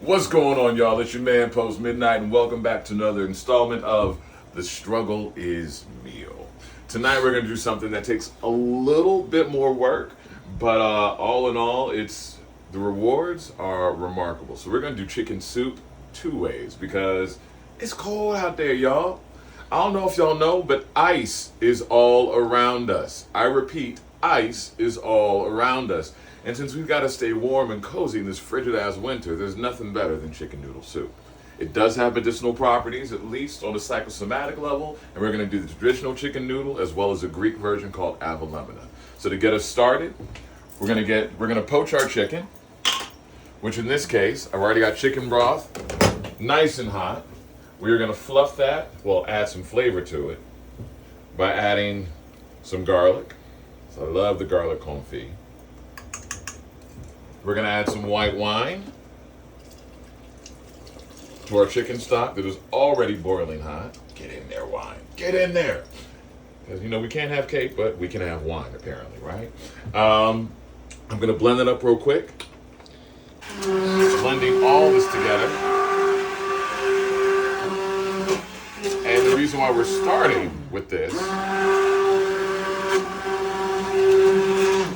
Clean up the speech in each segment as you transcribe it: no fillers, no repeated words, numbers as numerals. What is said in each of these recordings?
What's going on, y'all? It's your man Post Midnight, and welcome back to another installment of The Struggle is Meal. Tonight we're going to do something that takes a little bit more work, but all in all, the rewards are remarkable. So we're going to do chicken soup two ways because it's cold out there, y'all. I don't know if y'all know, but ice is all around us. I repeat, ice is all around us. And since we've got to stay warm and cozy in this frigid ass winter, there's nothing better than chicken noodle soup. It does have medicinal properties, at least on a psychosomatic level, and we're going to do the traditional chicken noodle as well as a Greek version called avlamina. So to get us started, we're going to poach our chicken, which in this case, I've already got chicken broth, nice and hot. We're going to fluff that, well, add some flavor to it by adding some garlic. So I love the garlic confit. We're going to add some white wine to our chicken stock that is already boiling hot. Get in there, wine. Get in there. Because, we can't have cake, but we can have wine, apparently, right? I'm going to blend it up real quick. Blending all this together. And the reason why we're starting with this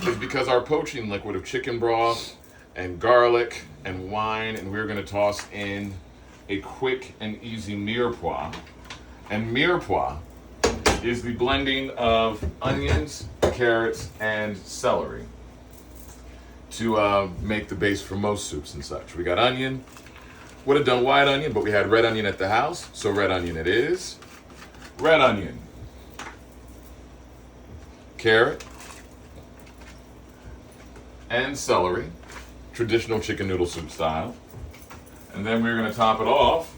is because our poaching liquid of chicken broth and garlic and wine, and we're going to toss in a quick and easy mirepoix. And mirepoix is the blending of onions, carrots, and celery to make the base for most soups and such. We got onion. Would have done white onion, but we had red onion at the house, so red onion it is. Red onion, carrot, and celery, traditional chicken noodle soup style. And then we're going to top it off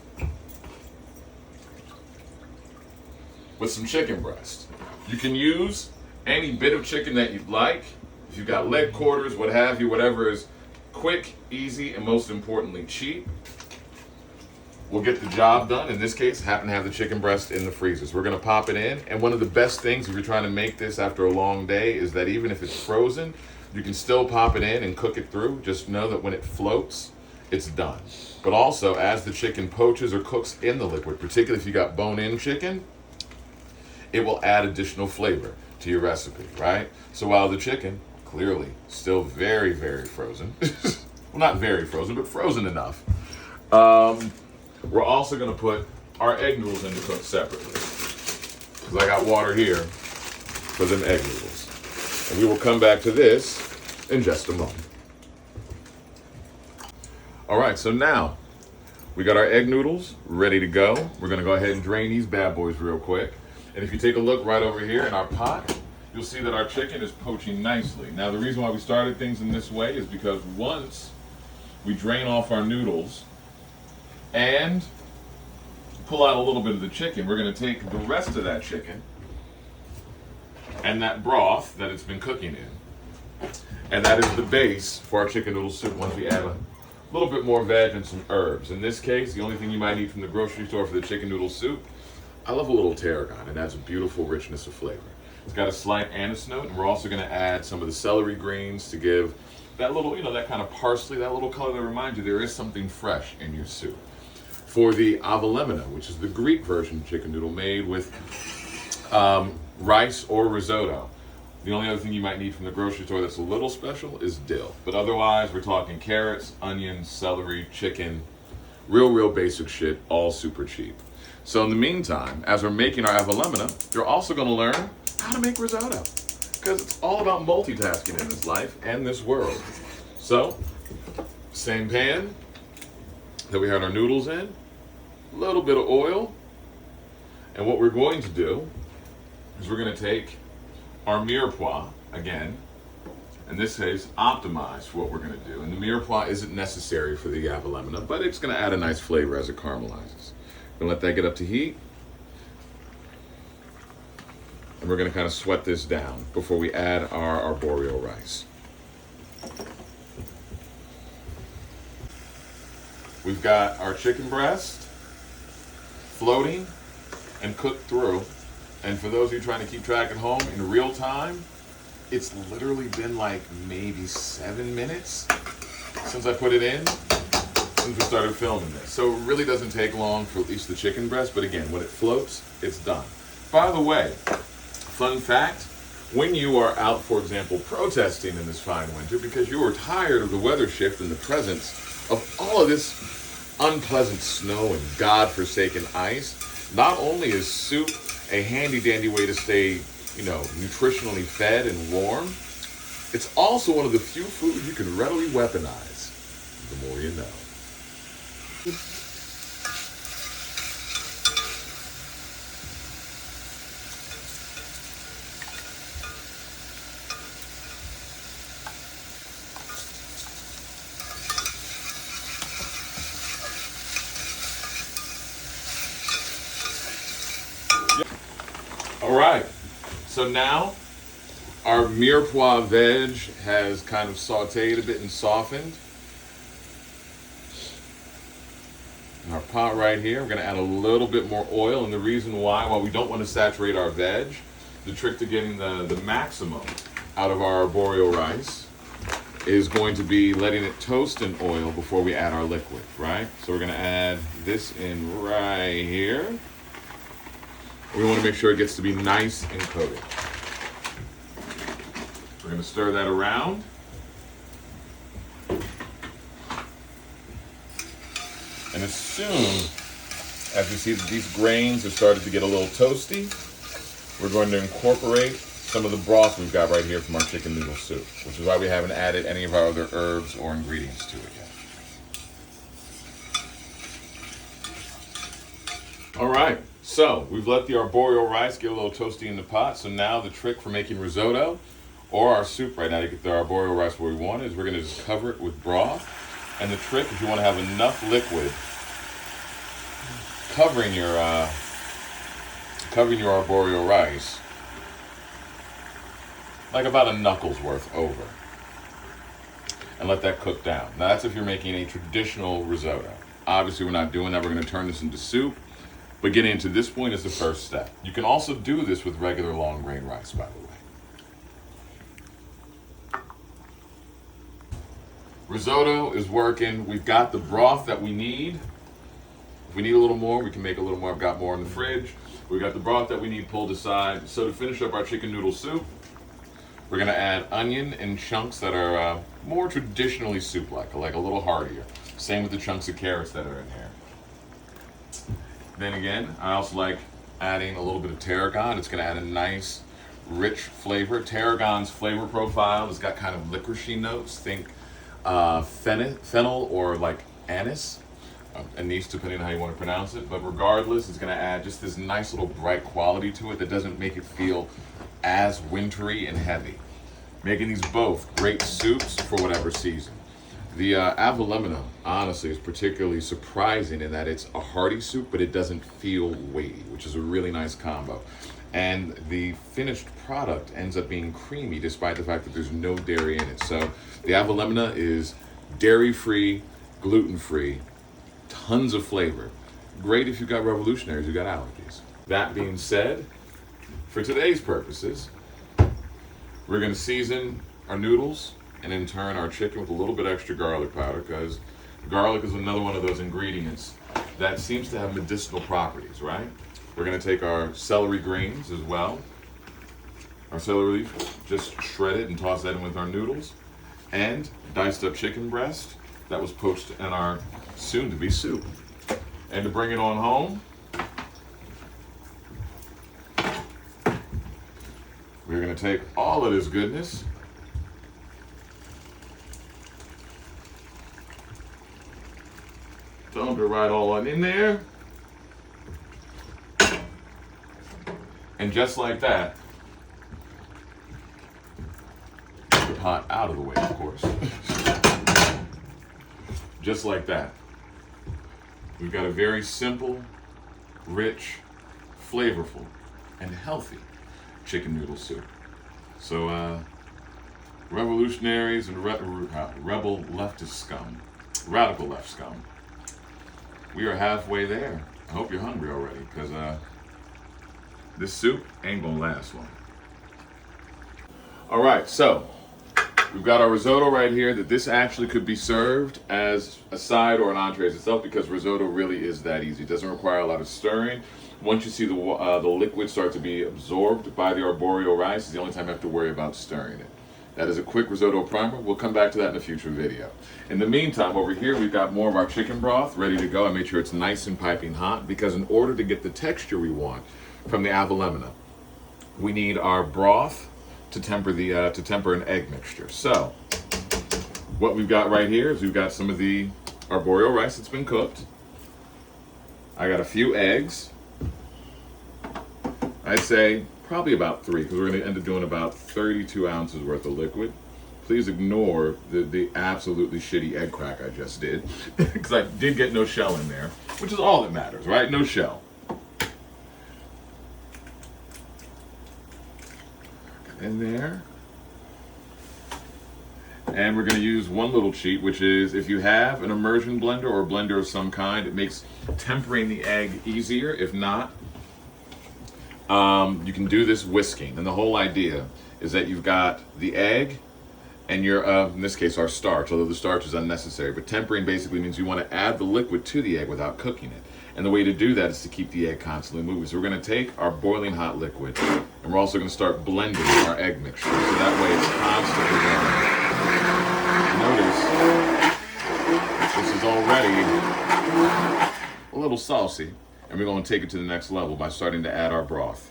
with some chicken breast. You can use any bit of chicken that you'd like. If you've got leg quarters, what have you, whatever is quick, easy, and most importantly, cheap, will get the job done. In this case, happen to have the chicken breast in the freezers. We're going to pop it in. And one of the best things if you're trying to make this after a long day is that even if it's frozen, you can still pop it in and cook it through. Just know that when it floats, it's done. But also, as the chicken poaches or cooks in the liquid, particularly if you got bone-in chicken, it will add additional flavor to your recipe, right? So while the chicken, clearly, still very, very frozen, well, not very frozen, but frozen enough, we're also going to put our egg noodles in to cook separately. Because I got water here for them egg noodles. And we will come back to this in just a moment. All right, so now we got our egg noodles ready to go. We're going to go ahead and drain these bad boys real quick. And if you take a look right over here in our pot, you'll see that our chicken is poaching nicely. Now, the reason why we started things in this way is because once we drain off our noodles and pull out a little bit of the chicken, we're going to take the rest of that chicken and that broth that it's been cooking in. And that is the base for our chicken noodle soup once we add a little bit more veg and some herbs. In this case, the only thing you might need from the grocery store for the chicken noodle soup, I love a little tarragon. It adds a beautiful richness of flavor. It's got a slight anise note, and we're also going to add some of the celery greens to give that little, that kind of parsley, that little color that reminds you there is something fresh in your soup. For the avlamina, which is the Greek version chicken noodle made with rice or risotto. The only other thing you might need from the grocery store that's a little special is dill. But otherwise, we're talking carrots, onions, celery, chicken, real basic shit, all super cheap. So in the meantime, as we're making our avlamina, you're also going to learn how to make risotto. Because it's all about multitasking in this life and this world. So, same pan that we had our noodles in, a little bit of oil, and what we're going to do is we're going to take our mirepoix, again, in this case, optimized for what we're going to do. And the mirepoix isn't necessary for the avlamina, but it's going to add a nice flavor as it caramelizes. We're going to let that get up to heat. And we're going to kind of sweat this down before we add our arborio rice. We've got our chicken breast floating and cooked through. And for those of you trying to keep track at home in real time, it's literally been like maybe 7 minutes since I put it in. And since we started filming this. So it really doesn't take long for at least the chicken breast, but again, when it floats, it's done. By the way, fun fact, when you are out, for example, protesting in this fine winter because you are tired of the weather shift and the presence of all of this unpleasant snow and godforsaken ice, not only is soup a handy dandy way to stay, nutritionally fed and warm, it's also one of the few foods you can readily weaponize. The more you know. All right, so now our mirepoix veg has kind of sauteed a bit and softened. In our pot right here, we're gonna add a little bit more oil, and the reason why, while we don't want to saturate our veg, the trick to getting the maximum out of our arborio rice is going to be letting it toast in oil before we add our liquid, right? So we're gonna add this in right here. We want to make sure it gets to be nice and coated. We're going to stir that around. And as soon as we see that these grains have started to get a little toasty, we're going to incorporate some of the broth we've got right here from our chicken noodle soup, which is why we haven't added any of our other herbs or ingredients to it yet. All right. So we've let the arborio rice get a little toasty in the pot. So now the trick for making risotto or our soup right now to get the arborio rice where we want it is we're going to just cover it with broth. And the trick, if you want to have enough liquid covering your arborio rice, like about a knuckle's worth over, and let that cook down. Now that's if you're making a traditional risotto. Obviously we're not doing that. We're going to turn this into soup. But getting to this point is the first step. You can also do this with regular long grain rice, by the way. Risotto is working. We've got the broth that we need. If we need a little more, we can make a little more. I've got more in the fridge. We've got the broth that we need pulled aside. So to finish up our chicken noodle soup, we're gonna add onion in chunks that are more traditionally soup-like, like a little heartier. Same with the chunks of carrots that are in here. Then again, I also like adding a little bit of tarragon. It's going to add a nice, rich flavor. Tarragon's flavor profile has got kind of licoricey notes. Think fennel or like anise, anise depending on how you want to pronounce it. But regardless, it's going to add just this nice little bright quality to it that doesn't make it feel as wintry and heavy. Making these both great soups for whatever season. The Avellino, honestly, is particularly surprising in that it's a hearty soup, but it doesn't feel weighty, which is a really nice combo. And the finished product ends up being creamy, despite the fact that there's no dairy in it. So the Avellino is dairy-free, gluten-free, tons of flavor. Great if you've got revolutionaries who've got allergies. That being said, for today's purposes, we're going to season our noodles and in turn our chicken with a little bit extra garlic powder, because garlic is another one of those ingredients that seems to have medicinal properties, right? We're going to take our celery greens as well, our celery leaf, just shred it and toss that in with our noodles, and diced up chicken breast that was poached in our soon-to-be soup. And to bring it on home, we're going to take all of this goodness dump it right all on in there. And just like that, the pot out of the way, of course. Just like that. We've got a very simple, rich, flavorful, and healthy chicken noodle soup. So, revolutionaries and rebel leftist scum, radical left scum, we are halfway there. I hope you're hungry already, because this soup ain't gonna last long. All right, so We've got our risotto right here. That this actually could be served as a side or an entree as itself, because risotto really is that easy. It doesn't require a lot of stirring. Once you see the liquid start to be absorbed by the arborio rice, is the only time you have to worry about stirring it. That is a quick risotto primer. We'll come back to that in a future video. In the meantime, over here we've got more of our chicken broth ready to go. I made sure it's nice and piping hot, because in order to get the texture we want from the avellana, we need our broth to temper an egg mixture. So what we've got right here is we've got some of the arborio rice that's been cooked. I got a few eggs. I'd say probably about 3, because we're going to end up doing about 32 ounces worth of liquid. Please ignore the absolutely shitty egg crack I just did, because I did get no shell in there, which is all that matters, right? No shell. In there. And we're going to use one little cheat, which is if you have an immersion blender or a blender of some kind, it makes tempering the egg easier. If not, you can do this whisking. And the whole idea is that you've got the egg and your, in this case, our starch, although the starch is unnecessary. But tempering basically means you want to add the liquid to the egg without cooking it. And the way to do that is to keep the egg constantly moving. So we're going to take our boiling hot liquid, and we're also going to start blending our egg mixture. So that way it's constantly running. Notice this is already a little saucy, and we're going to take it to the next level by starting to add our broth.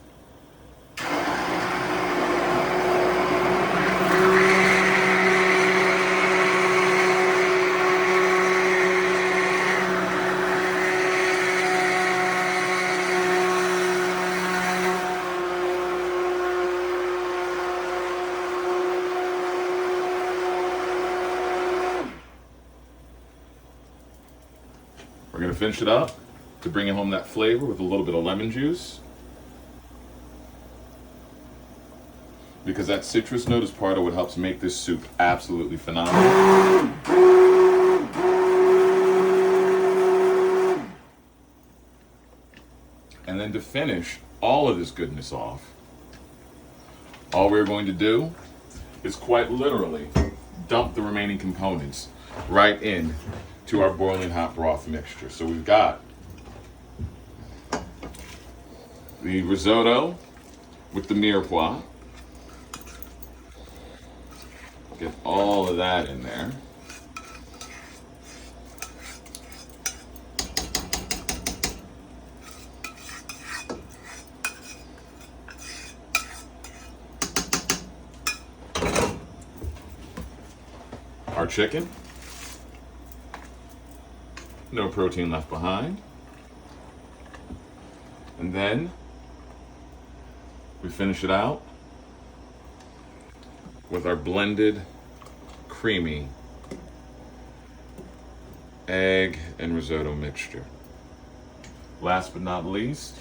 We're going to finish it up to bring home that flavor with a little bit of lemon juice, because that citrus note is part of what helps make this soup absolutely phenomenal. And then to finish all of this goodness off, all we're going to do is quite literally dump the remaining components right in to our boiling hot broth mixture. So we've got the risotto with the mirepoix. Get all of that in there. Our chicken. No protein left behind. And then we finish it out with our blended, creamy egg and risotto mixture. Last but not least,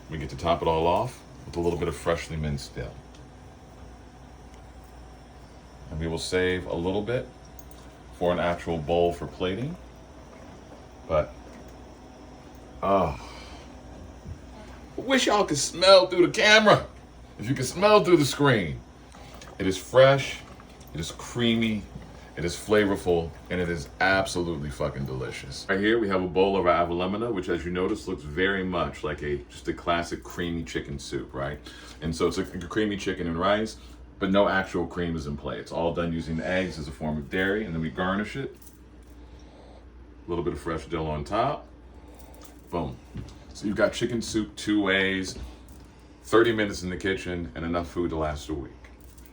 we get to top it all off with a little bit of freshly minced dill. And we will save a little bit for an actual bowl for plating. But, I wish y'all could smell through the camera. If you could smell through the screen. It is fresh, it is creamy, it is flavorful, and it is absolutely fucking delicious. Right here we have a bowl of our avellana, which as you notice looks very much like just a classic creamy chicken soup, right? And so it's a creamy chicken and rice, but no actual cream is in play. It's all done using the eggs as a form of dairy, and then we garnish it. A little bit of fresh dill on top. Boom. So you've got chicken soup 2 ways, 30 minutes in the kitchen, and enough food to last a week.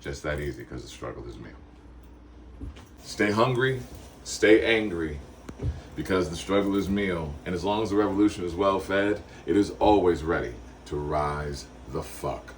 Just that easy, because the struggle is meal. Stay hungry, stay angry, because the struggle is meal. And as long as the revolution is well fed, it is always ready to rise the fuck